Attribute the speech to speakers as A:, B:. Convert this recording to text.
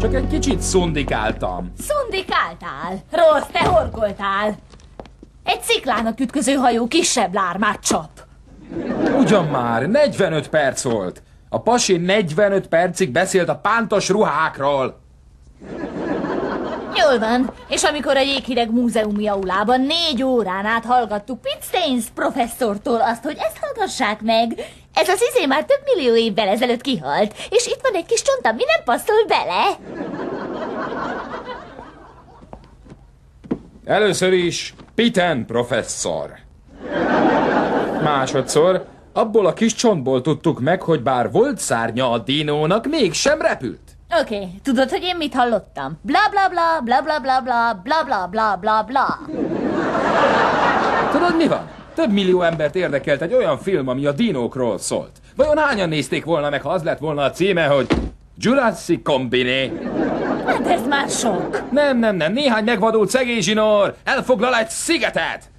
A: Csak egy kicsit szundikáltam.
B: Szundikáltál? Rossz, te horkoltál. Egy sziklának ütköző hajó kisebb lármát csap.
A: Ugyan már, 45 perc volt. A pasi 45 percig beszélt a pántos ruhákról.
B: Jól van, és amikor a jéghideg múzeumi aulában 4 órán át hallgattuk Pete Staines professzortól azt, hogy ezt hallgassák meg, ez az már több millió évvel ezelőtt kihalt, és itt van egy kis csont, ami nem passzol bele.
A: Először is Piten professzor. Másodszor abból a kis csontból tudtuk meg, hogy bár volt szárnya a dinónak, mégsem repült.
B: Oké, tudod, hogy én mit hallottam? Bla bla bla, bla bla bla bla, bla bla bla bla bla.
A: Tudod, mi van? Több millió embert érdekelt egy olyan film, ami a dinókról szólt. Vajon hányan nézték volna meg, ha az lett volna a címe, hogy Jurassic Combiné?
B: Hát ez már sok.
A: Nem, néhány megvadult szegény zsinór elfoglal egy szigetet!